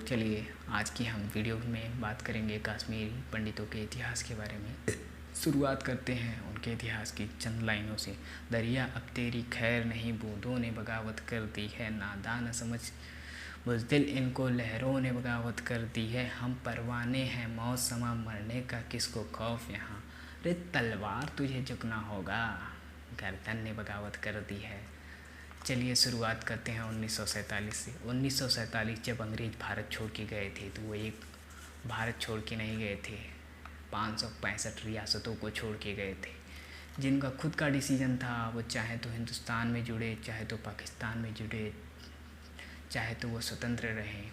चलिए आज की हम वीडियो में बात करेंगे कश्मीरी पंडितों के इतिहास के बारे में। शुरुआत करते हैं उनके इतिहास की चंद लाइनों से। दरिया अब तेरी खैर नहीं, बूंदों ने बगावत कर दी है, नादान समझ बुज़दिल इनको लहरों ने बगावत कर दी है। हम परवाने हैं मौत समा, मरने का किसको खौफ यहाँ, रे तलवार तुझे झुकना होगा, गर्दन ने बगावत कर दी है। चलिए शुरुआत करते हैं 1947 से। 1947 जब अंग्रेज़ भारत छोड़ के गए थे तो वो एक भारत छोड़ के नहीं गए थे, 565 रियासतों को छोड़ के गए थे, जिनका खुद का डिसीजन था। वो चाहे तो हिंदुस्तान में जुड़े, चाहे तो पाकिस्तान में जुड़े, चाहे तो वो स्वतंत्र रहें।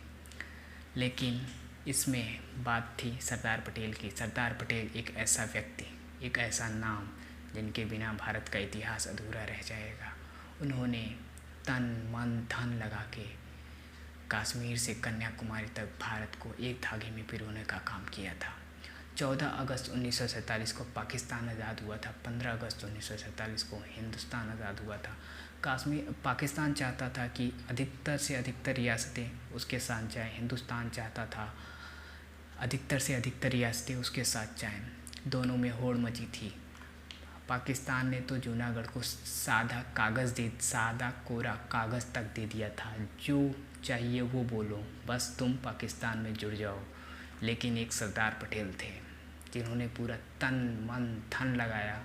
लेकिन इसमें बात थी सरदार पटेल की। सरदार पटेल एक ऐसा व्यक्ति, एक ऐसा नाम जिनके बिना भारत का इतिहास अधूरा रह जाएगा। उन्होंने तन मन धन लगा के कश्मीर से कन्याकुमारी तक भारत को एक धागे में पिरोने का काम किया था। 14 अगस्त 1947 को पाकिस्तान आज़ाद हुआ था। 15 अगस्त 1947 को हिंदुस्तान आज़ाद हुआ था। पाकिस्तान चाहता था कि अधिकतर से अधिकतर रियासतें उसके साथ जाएं। हिंदुस्तान चाहता था अधिकतर से अधिकतर रियासतें उसके साथ जाएं। दोनों में होड़ मची थी। पाकिस्तान ने तो जूनागढ़ को सादा कोरा कागज़ तक दे दिया था, जो चाहिए वो बोलो, बस तुम पाकिस्तान में जुड़ जाओ। लेकिन एक सरदार पटेल थे जिन्होंने पूरा तन मन धन लगाया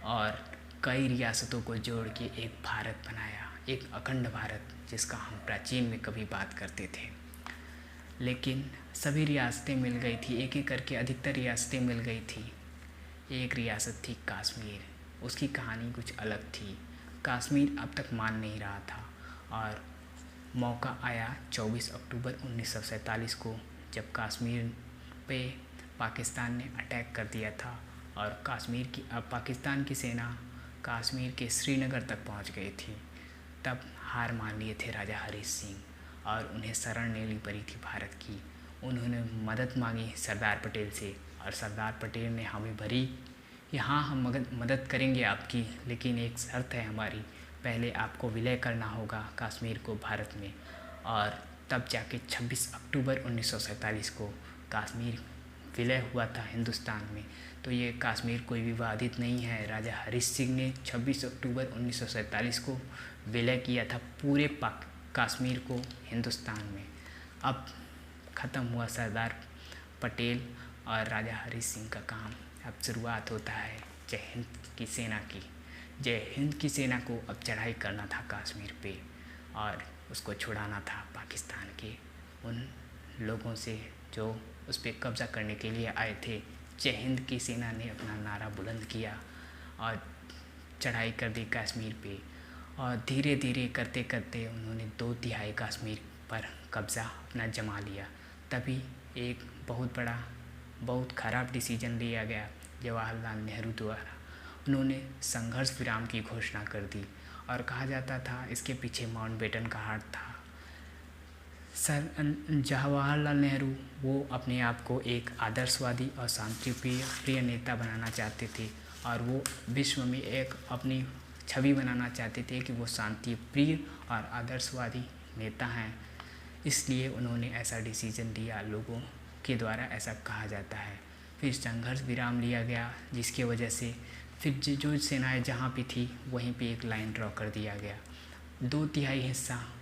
और कई रियासतों को जोड़ के एक भारत बनाया, एक अखंड भारत, जिसका हम प्राचीन में कभी बात करते थे। लेकिन सभी रियासतें मिल गई थी, एक एक करके अधिकतर रियासतें मिल गई थी। एक रियासत थी कश्मीर, उसकी कहानी कुछ अलग थी। कश्मीर अब तक मान नहीं रहा था और मौका आया 24 अक्टूबर 1947 को, जब कश्मीर पे पाकिस्तान ने अटैक कर दिया था और पाकिस्तान की सेना कश्मीर के श्रीनगर तक पहुंच गई थी। तब हार मान लिए थे राजा हरीश सिंह और उन्हें शरण लेनी पड़ी थी भारत की। उन्होंने मदद मांगी सरदार पटेल से और सरदार पटेल ने हामी भरी कि हाँ, हम मदद करेंगे आपकी, लेकिन एक शर्त है हमारी, पहले आपको विलय करना होगा कश्मीर को भारत में। और तब जाके 26 अक्टूबर 1947 को कश्मीर विलय हुआ था हिंदुस्तान में। तो ये कश्मीर कोई विवादित नहीं है। राजा हरीश सिंह ने 26 अक्टूबर 1947 को विलय किया था पूरे कश्मीर को हिंदुस्तान में। अब ख़त्म हुआ सरदार पटेल और राजा हरीश सिंह का काम। अब शुरुआत होता है जय हिंद की सेना की। जय हिंद की सेना को अब चढ़ाई करना था कश्मीर पे और उसको छुड़ाना था पाकिस्तान के उन लोगों से जो उस पर कब्ज़ा करने के लिए आए थे। जय हिंद की सेना ने अपना नारा बुलंद किया और चढ़ाई कर दी कश्मीर पे और धीरे धीरे करते करते उन्होंने 2/3 कश्मीर पर कब्ज़ा अपना जमा लिया। तभी एक बहुत ख़राब डिसीजन लिया गया जवाहरलाल नेहरू द्वारा। उन्होंने संघर्ष विराम की घोषणा कर दी और कहा जाता था इसके पीछे माउंटबेटन का हाथ था। जवाहरलाल नेहरू वो अपने आप को एक आदर्शवादी और शांति प्रिय नेता बनाना चाहते थे और वो विश्व में एक अपनी छवि बनाना चाहते थे कि वो शांति प्रिय और आदर्शवादी नेता हैं। इसलिए उन्होंने ऐसा डिसीजन लिया, लोगों के द्वारा ऐसा कहा जाता है। फिर संघर्ष विराम लिया गया, जिसकी वजह से फिर जो सेनाएं जहाँ पे थी वहीं पे एक लाइन ड्रॉ कर दिया गया। 2/3 हिस्सा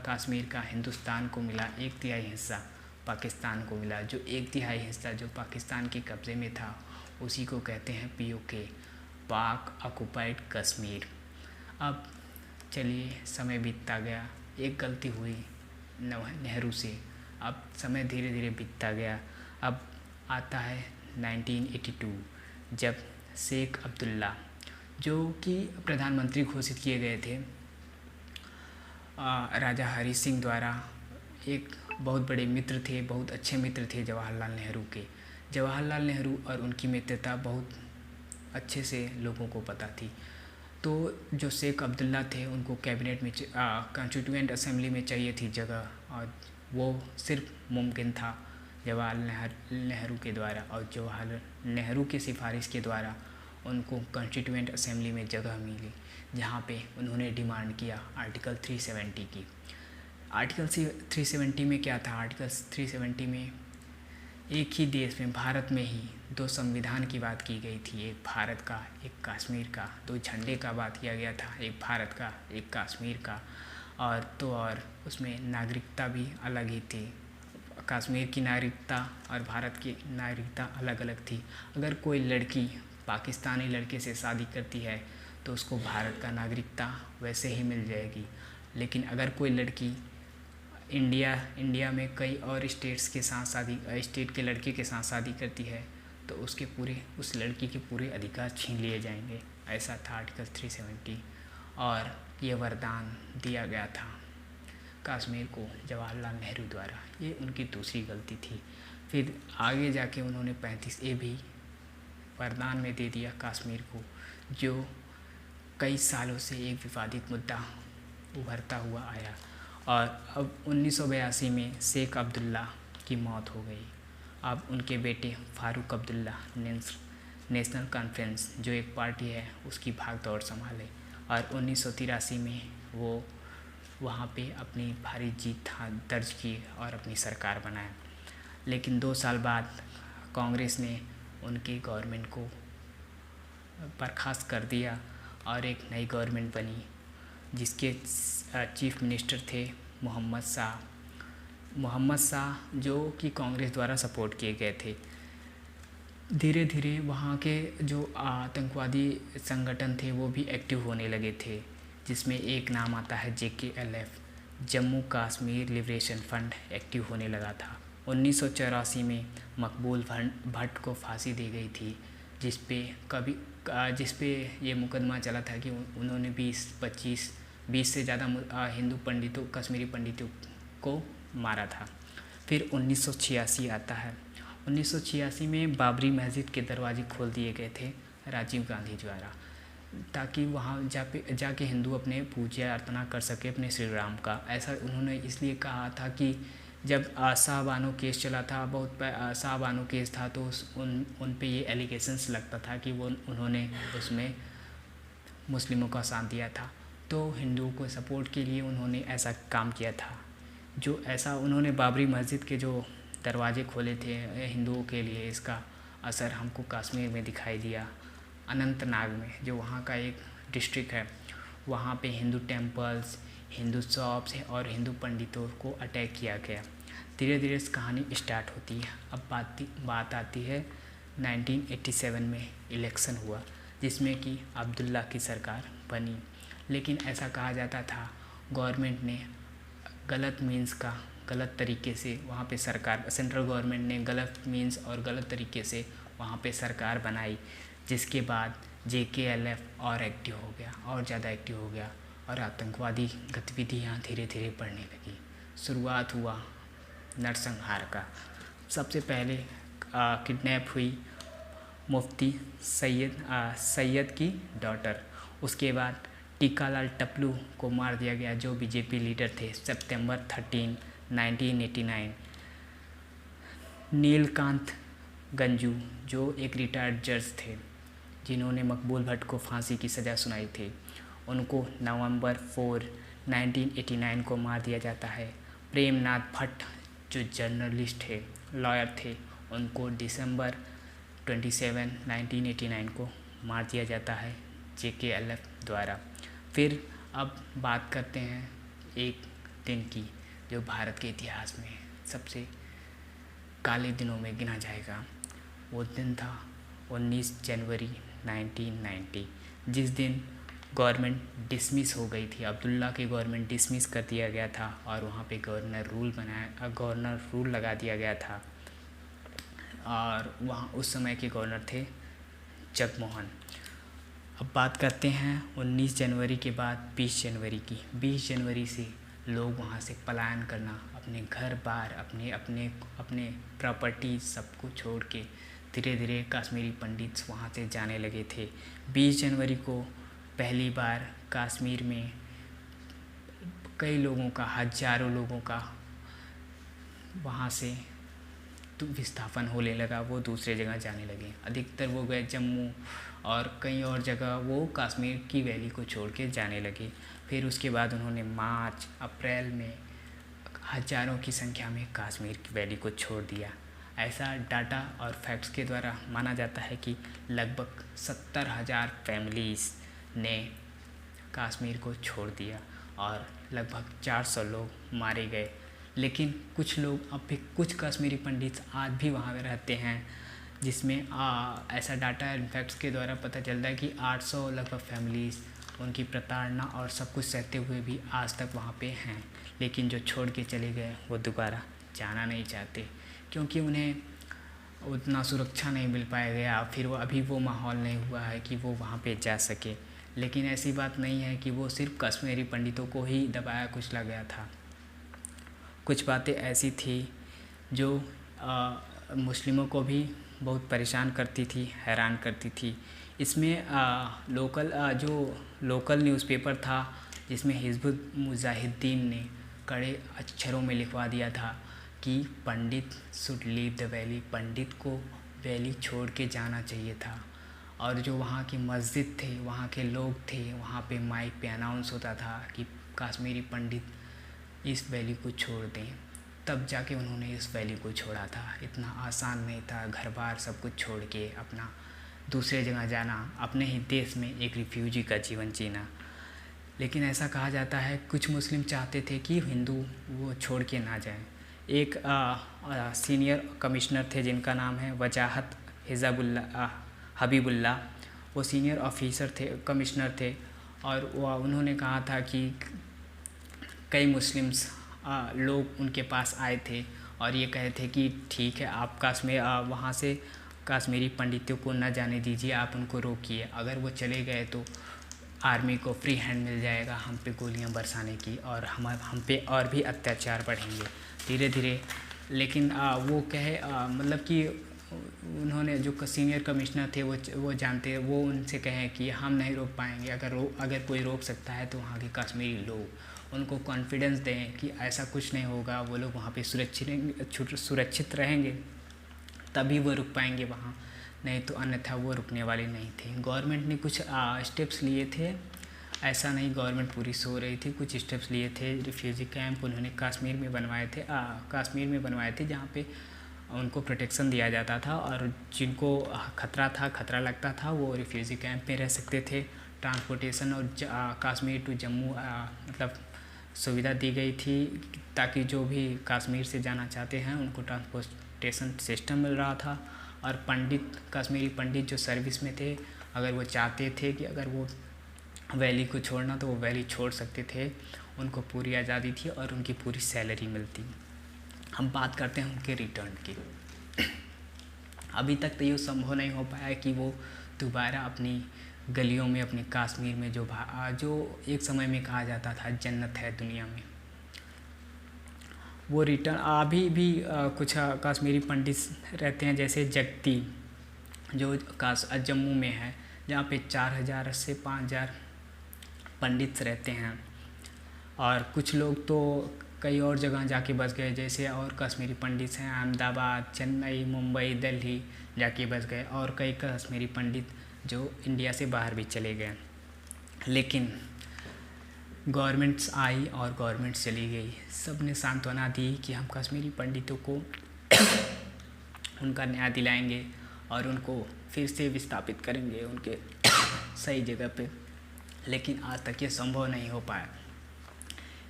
कश्मीर का हिंदुस्तान को मिला, 1/3 हिस्सा पाकिस्तान को मिला। जो 1/3 हिस्सा जो पाकिस्तान के कब्ज़े में था उसी को कहते हैं POK, पाक ऑक्युपाइड कश्मीर। अब चलिए समय बीतता गया, एक गलती हुई नेहरू से, अब समय धीरे धीरे बीतता गया। अब आता है 1982, जब शेख अब्दुल्ला जो कि प्रधानमंत्री घोषित किए गए थे राजा हरी सिंह द्वारा, एक बहुत बड़े मित्र थे, बहुत अच्छे मित्र थे जवाहरलाल नेहरू के। जवाहरलाल नेहरू और उनकी मित्रता बहुत अच्छे से लोगों को पता थी। तो जो शेख अब्दुल्ला थे उनको कैबिनेट में कॉन्स्टिट्यूएंट असेंबली में चाहिए थी जगह, और वो सिर्फ मुमकिन था जवाहरलाल नेहरू के द्वारा। और जवाहरलाल नेहरू की सिफारिश के द्वारा उनको कॉन्स्टिट्यूएंट असेंबली में जगह मिली, जहाँ पे उन्होंने डिमांड किया आर्टिकल 370 की। आर्टिकल 370 में क्या था? आर्टिकल 370 में एक ही देश में, भारत में ही दो संविधान की बात की गई थी, एक भारत का, एक कश्मीर का। दो झंडे का बात किया गया था, एक भारत का, एक कश्मीर का। और उसमें नागरिकता भी अलग ही थी। कश्मीर की नागरिकता और भारत की नागरिकता अलग अलग थी। अगर कोई लड़की पाकिस्तानी लड़के से शादी करती है तो उसको भारत का नागरिकता वैसे ही मिल जाएगी। लेकिन अगर कोई लड़की इंडिया में कई और स्टेट के लड़के के साथ शादी करती है तो उस लड़की के पूरे अधिकार छीन लिए जाएंगे। ऐसा था आर्टिकल 370। और ये वरदान दिया गया था कश्मीर को जवाहरलाल नेहरू द्वारा। ये उनकी दूसरी गलती थी। फिर आगे जाके उन्होंने 35A भी वरदान में दे दिया कश्मीर को, जो कई सालों से एक विवादित मुद्दा उभरता हुआ आया। और अब 1982 में शेख अब्दुल्ला की मौत हो गई। अब उनके बेटे फारूक अब्दुल्ला नेशनल कॉन्फ्रेंस, जो एक पार्टी है, उसकी भाग दौड़ संभाले। और 1983 में वो वहाँ पे अपनी भारी जीत दर्ज की और अपनी सरकार बनाया। लेकिन 2 साल बाद कांग्रेस ने उनकी गवर्नमेंट को बर्खास्त कर दिया और एक नई गवर्नमेंट बनी, जिसके चीफ मिनिस्टर थे मोहम्मद शाह, जो कि कांग्रेस द्वारा सपोर्ट किए गए थे। धीरे धीरे वहाँ के जो आतंकवादी संगठन थे वो भी एक्टिव होने लगे थे, जिसमें एक नाम आता है JKLF, Jammu Kashmir liberation front, active होने लगा था। 1984 में मकबूल भट्ट को फांसी दी गई थी, जिस पे ये मुकदमा चला था कि उन्होंने 20 से ज़्यादा कश्मीरी पंडितों को मारा था। फिर 1986 आता है। 1986 में बाबरी मस्जिद के दरवाजे खोल दिए गए थे राजीव गांधी द्वारा, ताकि वहाँ जाके हिंदू अपने पूजा अर्चना कर सके अपने श्री राम का। ऐसा उन्होंने इसलिए कहा था कि जब शाहबानो केस चला था, शाहबानो केस था, तो उन पे ये एलिगेशंस लगता था कि उन्होंने उसमें मुस्लिमों का साथ दिया था। तो हिंदुओं को सपोर्ट के लिए उन्होंने ऐसा काम किया था। उन्होंने बाबरी मस्जिद के जो दरवाजे खोले थे हिंदुओं के लिए, इसका असर हमको कश्मीर में दिखाई दिया। अनंतनाग में, जो वहाँ का एक डिस्ट्रिक्ट है, वहाँ पे हिंदू टेम्पल्स, हिंदू शॉप्स और हिंदू पंडितों को अटैक किया गया। धीरे धीरे इस कहानी स्टार्ट होती है। अब बात आती है 1987 में इलेक्शन हुआ, जिसमें कि अब्दुल्ला की सरकार बनी। लेकिन ऐसा कहा जाता था गवर्नमेंट ने गलत तरीके से वहाँ पे सेंट्रल गवर्नमेंट ने गलत मीन्स और गलत तरीके से वहाँ पे सरकार बनाई, जिसके बाद JKLF और एक्टिव हो गया और ज़्यादा एक्टिव हो गया और आतंकवादी गतिविधियाँ धीरे धीरे बढ़ने लगी। शुरुआत हुआ नरसंहार का। सबसे पहले किडनैप हुई मुफ्ती सैयद की डॉटर। उसके बाद टीकालाल टपलू को मार दिया गया, जो BJP लीडर थे, सितंबर 13, 1989। नीलकांत गंजू, जो एक रिटायर्ड जज थे, जिन्होंने मकबूल भट्ट को फांसी की सज़ा सुनाई थी, उनको नवंबर 4, 1989 को मार दिया जाता है। प्रेमनाथ भट्ट, जो जर्नलिस्ट थे, लॉयर थे, उनको दिसंबर 27, 1989 को मार दिया जाता है JKLF द्वारा। फिर अब बात करते हैं एक दिन की, जो भारत के इतिहास में सबसे काले दिनों में गिना जाएगा। वो दिन था 19 जनवरी 1990, जिस दिन गवर्नमेंट डिसमिस हो गई थी। अब्दुल्ला की गवर्नमेंट डिसमिस कर दिया गया था और वहाँ पे गवर्नर रूल लगा दिया गया था। और वहाँ उस समय के गवर्नर थे जगमोहन। अब बात करते हैं 19 जनवरी के बाद 20 जनवरी की। 20 जनवरी से लोग वहाँ से पलायन करना, अपने घर बार, अपने प्रॉपर्टी सबको छोड़ के धीरे धीरे कश्मीरी पंडित वहाँ से जाने लगे थे। 20 जनवरी को पहली बार कश्मीर में कई लोगों का, हजारों लोगों का वहाँ से विस्थापन होने लगा। वो दूसरे जगह जाने लगे। अधिकतर वो गए जम्मू और कई और जगह, वो कश्मीर की वैली को छोड़ के जाने लगे। फिर उसके बाद उन्होंने मार्च अप्रैल में हजारों की संख्या में कश्मीर की वैली को छोड़ दिया। ऐसा डाटा और फैक्ट्स के द्वारा माना जाता है कि लगभग 70,000 फैमिलीज़ ने कश्मीर को छोड़ दिया और लगभग 400 लोग मारे गए। लेकिन कुछ लोग अब भी, कुछ कश्मीरी पंडित आज भी वहाँ पे रहते हैं, जिसमें ऐसा डाटा फैक्ट्स के द्वारा पता चलता है कि 800 लगभग फैमिलीज़ उनकी प्रताड़ना और सब कुछ सहते हुए भी आज तक वहाँ पे हैं। लेकिन जो छोड़ के चले गए वो दोबारा जाना नहीं चाहते, क्योंकि उन्हें उतना सुरक्षा नहीं मिल पाया गया, फिर वो अभी वो माहौल नहीं हुआ है कि वो वहाँ पे जा सके। लेकिन ऐसी बात नहीं है कि वो सिर्फ कश्मीरी पंडितों को ही दबाया कुचला गया था। कुछ बातें ऐसी थी जो मुस्लिमों को भी बहुत परेशान करती थी, हैरान करती थी। इसमें जो लोकल न्यूज़पेपर था, जिसमें हिज़्बुल मुजाहिदीन ने कड़े अक्षरों में लिखवा दिया था कि पंडित शुड लीव द वैली, पंडित को वैली छोड़ के जाना चाहिए था। और जो वहाँ की मस्जिद थे, वहाँ के लोग थे, वहाँ पे माइक पे अनाउंस होता था कि कश्मीरी पंडित इस वैली को छोड़ दें, तब जाके उन्होंने इस वैली को छोड़ा था। इतना आसान नहीं था घर बार सब कुछ छोड़ के अपना दूसरे जगह जाना, अपने ही देश में एक रिफ्यूजी का जीवन जीना। लेकिन ऐसा कहा जाता है कुछ मुस्लिम चाहते थे कि हिंदू वो छोड़ के ना जाएं। एक सीनियर कमिश्नर थे जिनका नाम है वजाहत हबीबुल्ला, वो सीनियर ऑफिसर थे, कमिश्नर थे, और उन्होंने कहा था कि कई मुस्लिम्स लोग उनके पास आए थे और ये कहे थे कि ठीक है, आप वहाँ से कश्मीरी पंडितों को न जाने दीजिए, आप उनको रोकिए, अगर वो चले गए तो आर्मी को फ्री हैंड मिल जाएगा हम पे गोलियां बरसाने की, और हम पे और भी अत्याचार बढ़ेंगे धीरे धीरे। लेकिन वो कहे मतलब कि उन्होंने जो सीनियर कमिश्नर थे वो जानते, वो उनसे कहें कि हम नहीं रोक पाएंगे, अगर कोई रोक सकता है तो वहाँ के कश्मीरी लोग उनको कॉन्फिडेंस दें कि ऐसा कुछ नहीं होगा, वो लोग वहाँ पे सुरक्षित रहेंगे, तभी वो रुक पाएंगे वहाँ, नहीं तो अन्यथा वो रुकने वाले नहीं थे। गवर्नमेंट ने कुछ स्टेप्स लिए थे, ऐसा नहीं गवर्नमेंट पूरी सो रही थी, कुछ स्टेप्स लिए थे। रिफ्यूजी कैंप उन्होंने कश्मीर में बनवाए थे जहाँ पे उनको प्रोटेक्शन दिया जाता था, और जिनको खतरा लगता था वो रिफ्यूजी कैंप में रह सकते थे। ट्रांसपोर्टेशन और कश्मीर टू जम्मू मतलब सुविधा दी गई थी, ताकि जो भी कश्मीर से जाना चाहते हैं उनको ट्रांसपोर्टेशन सिस्टम मिल रहा था। और कश्मीरी पंडित जो सर्विस में थे, अगर वो चाहते थे कि अगर वो वैली को छोड़ना तो वो वैली छोड़ सकते थे, उनको पूरी आज़ादी थी और उनकी पूरी सैलरी मिलती। हम बात करते हैं उनके रिटर्न की। अभी तक तो ये संभव नहीं हो पाया कि वो दोबारा अपनी गलियों में, अपने कश्मीर में जो एक समय में कहा जाता था जन्नत है दुनिया में, वो रिटर्न अभी भी कुछ कश्मीरी पंडित रहते हैं, जैसे जगती जो जम्मू में है, जहाँ पे 4,000 से 5,000 पंडित रहते हैं। और कुछ लोग तो कई और जगह जाके बस गए, जैसे और कश्मीरी पंडित हैं अहमदाबाद, चेन्नई, मुंबई, दिल्ली जाके बस गए, और कई कश्मीरी पंडित जो इंडिया से बाहर भी चले गए। लेकिन गवर्नमेंट्स आई और गवर्नमेंट्स चली गई, सब ने सांत्वना दी कि हम कश्मीरी पंडितों को उनका न्याय दिलाएंगे और उनको फिर से विस्थापित करेंगे उनके सही जगह पे। लेकिन आज तक ये संभव नहीं हो पाया।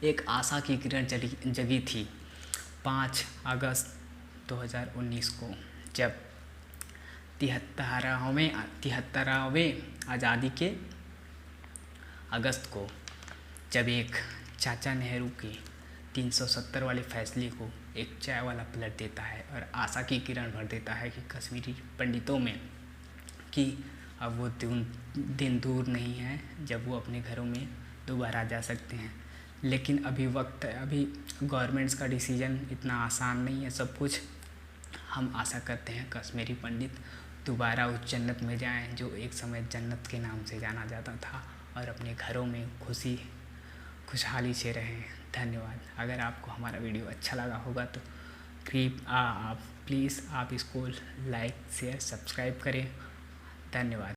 एक आशा की किरण जगी थी 5 अगस्त 2019 को, जब 73वें आज़ादी के अगस्त को, जब एक चाचा नेहरू के 370 वाले फैसले को एक चाय वाला पलट देता है और आशा की किरण भर देता है कि कश्मीरी पंडितों में कि अब वो दिन दूर नहीं है जब वो अपने घरों में दोबारा जा सकते हैं। लेकिन अभी वक्त है, अभी गवर्नमेंट्स का डिसीजन इतना आसान नहीं है सब कुछ। हम आशा करते हैं कश्मीरी पंडित दोबारा उस जन्नत में जाएं जो एक समय जन्नत के नाम से जाना जाता था, और अपने घरों में खुशहाली से रहें। धन्यवाद। अगर आपको हमारा वीडियो अच्छा लगा होगा तो प्लीज़ आप इसको लाइक, शेयर, सब्सक्राइब करें। धन्यवाद।